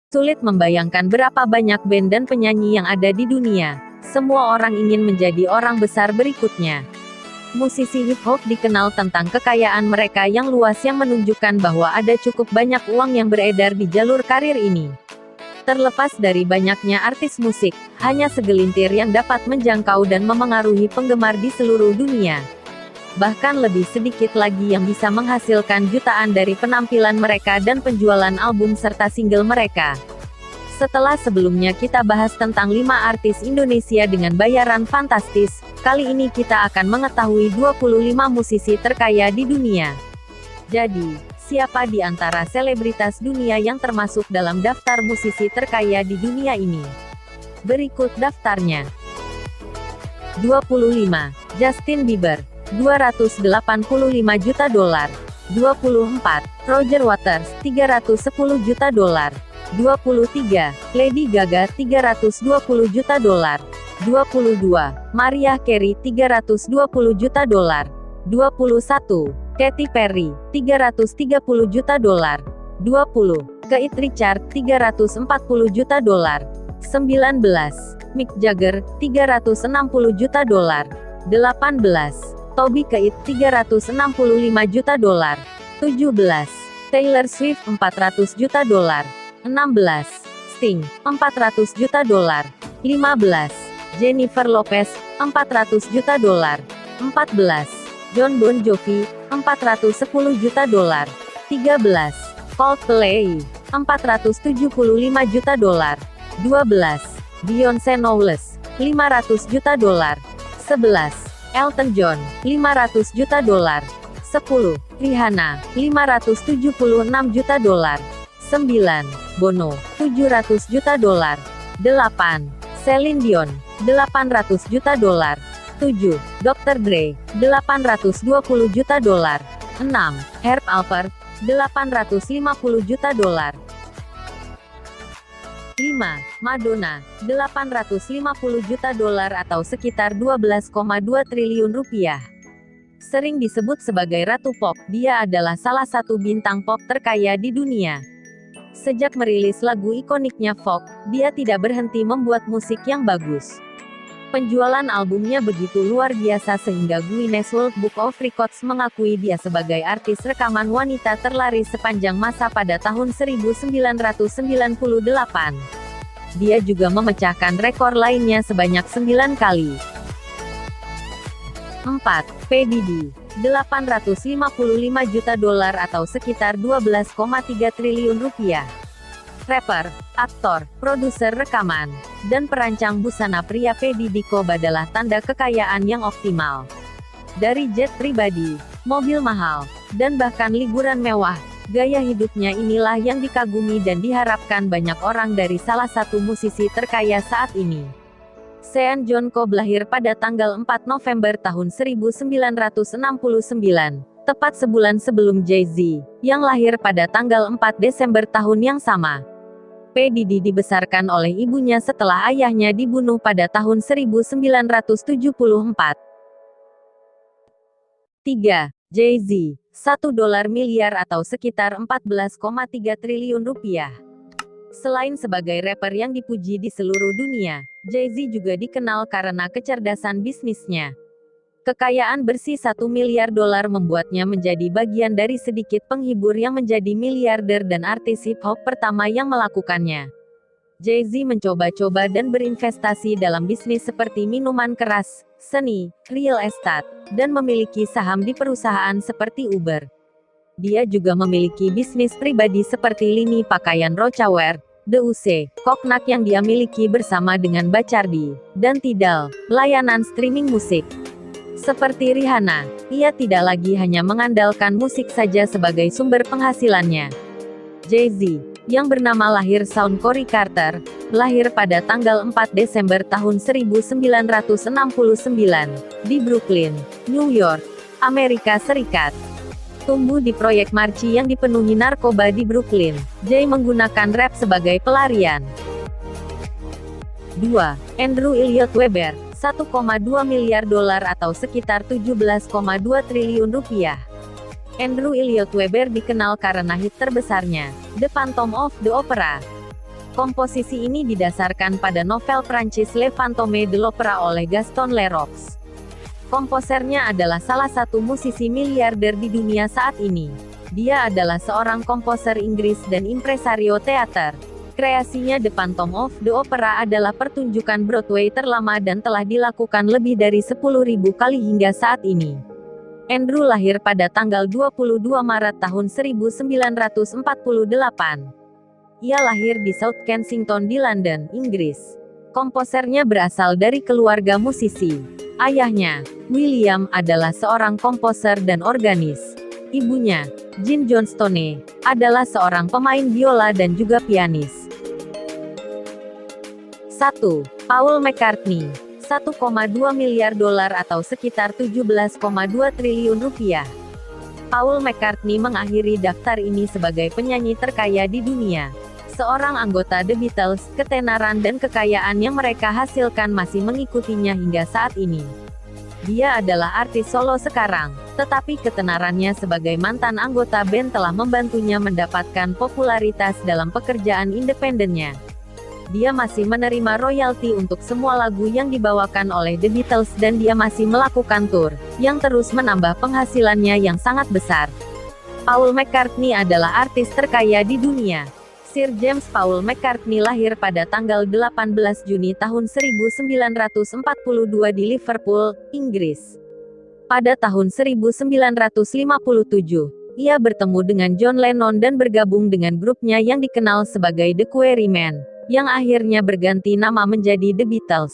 Sulit membayangkan berapa banyak band dan penyanyi yang ada di dunia. Semua orang ingin menjadi orang besar berikutnya. Musisi hip hop dikenal tentang kekayaan mereka yang luas yang menunjukkan bahwa ada cukup banyak uang yang beredar di jalur karir ini. Terlepas dari banyaknya artis musik, hanya segelintir yang dapat menjangkau dan memengaruhi penggemar di seluruh dunia. Bahkan lebih sedikit lagi yang bisa menghasilkan jutaan dari penampilan mereka dan penjualan album serta single mereka. Setelah sebelumnya kita bahas tentang 5 artis Indonesia dengan bayaran fantastis, kali ini kita akan mengetahui 25 musisi terkaya di dunia. Jadi, siapa di antara selebritas dunia yang termasuk dalam daftar musisi terkaya di dunia ini? Berikut daftarnya. 25. Justin Bieber, $285 juta. 24. Roger Waters, $310 juta. 23. Lady Gaga, $320 juta. 22. Mariah Carey, $320 juta. 21. Katy Perry, $330 juta. 20. Keith Richards, $340 juta. 19. Mick Jagger, $360 juta. 18. Toby Keith, $365 juta. 17. Taylor Swift, $400 juta. 16. Sting, $400 juta. 15. Jennifer Lopez, $400 juta. 14. Jon Bon Jovi, $410 juta. 13. Coldplay, $475 juta. 12. Beyoncé Knowles, $500 juta. 11. Elton John, $500 juta. 10. Rihanna, $576 juta. 9. Bono, $700 juta. 8. Celine Dion, $800 juta. 7. Dr. Dre, $820 juta. 6. Herb Alpert, $850 juta. 5. Madonna, $850 juta atau sekitar 12,2 triliun rupiah. Sering disebut sebagai Ratu Pop, dia adalah salah satu bintang pop terkaya di dunia. Sejak merilis lagu ikoniknya Folk, dia tidak berhenti membuat musik yang bagus. Penjualan albumnya begitu luar biasa sehingga Guinness World Book of Records mengakui dia sebagai artis rekaman wanita terlaris sepanjang masa pada tahun 1998. Dia juga memecahkan rekor lainnya sebanyak 9 kali. 4. P. Diddy, $855 juta atau sekitar 12,3 triliun rupiah. Rapper, aktor, produser rekaman, dan perancang busana pria P. Diddy adalah tanda kekayaan yang optimal. Dari jet pribadi, mobil mahal, dan bahkan liburan mewah, gaya hidupnya inilah yang dikagumi dan diharapkan banyak orang dari salah satu musisi terkaya saat ini. Sean John Cobb lahir pada tanggal 4 November tahun 1969, tepat sebulan sebelum Jay-Z, yang lahir pada tanggal 4 Desember tahun yang sama. P. Diddy dibesarkan oleh ibunya setelah ayahnya dibunuh pada tahun 1974. 3. Jay-Z, $1 miliar atau sekitar 14,3 triliun rupiah. Selain sebagai rapper yang dipuji di seluruh dunia, Jay-Z juga dikenal karena kecerdasan bisnisnya. Kekayaan bersih $1 miliar membuatnya menjadi bagian dari sedikit penghibur yang menjadi miliarder dan artis hip hop pertama yang melakukannya. Jay-Z mencoba-coba dan berinvestasi dalam bisnis seperti minuman keras, seni, real estate, dan memiliki saham di perusahaan seperti Uber. Dia juga memiliki bisnis pribadi seperti lini pakaian Rocawear, DUC, Cognac yang dia miliki bersama dengan Bacardi, dan Tidal, layanan streaming musik. Seperti Rihanna, ia tidak lagi hanya mengandalkan musik saja sebagai sumber penghasilannya. Jay-Z, yang bernama lahir Sean Corey Carter, lahir pada tanggal 4 Desember tahun 1969, di Brooklyn, New York, Amerika Serikat. Tumbuh di proyek Marci yang dipenuhi narkoba di Brooklyn, Jay menggunakan rap sebagai pelarian. 2. Andrew Lloyd Webber, $1,2 miliar atau sekitar 17,2 triliun rupiah. Andrew Lloyd Webber dikenal karena hit terbesarnya, The Phantom of the Opera. Komposisi ini didasarkan pada novel Prancis Le Fantôme de l'Opéra oleh Gaston Leroux. Komposernya adalah salah satu musisi miliarder di dunia saat ini. Dia adalah seorang komposer Inggris dan impresario teater. Kreasinya The Phantom of the Opera adalah pertunjukan Broadway terlama dan telah dilakukan lebih dari 10.000 kali hingga saat ini. Andrew lahir pada tanggal 22 Maret tahun 1948. Ia lahir di South Kensington di London, Inggris. Komposernya berasal dari keluarga musisi. Ayahnya, William, adalah seorang komposer dan organis. Ibunya, Jean Johnstone, adalah seorang pemain biola dan juga pianis. 1. Paul McCartney, 1,2 miliar dolar atau sekitar 17,2 triliun rupiah. Paul McCartney mengakhiri daftar ini sebagai penyanyi terkaya di dunia. Seorang anggota The Beatles, ketenaran dan kekayaan yang mereka hasilkan masih mengikutinya hingga saat ini. Dia adalah artis solo sekarang, tetapi ketenarannya sebagai mantan anggota band telah membantunya mendapatkan popularitas dalam pekerjaan independennya. Dia masih menerima royalti untuk semua lagu yang dibawakan oleh The Beatles dan dia masih melakukan tur, yang terus menambah penghasilannya yang sangat besar. Paul McCartney adalah artis terkaya di dunia. Sir James Paul McCartney lahir pada tanggal 18 Juni tahun 1942 di Liverpool, Inggris. Pada tahun 1957, ia bertemu dengan John Lennon dan bergabung dengan grupnya yang dikenal sebagai The Quarrymen, yang akhirnya berganti nama menjadi The Beatles.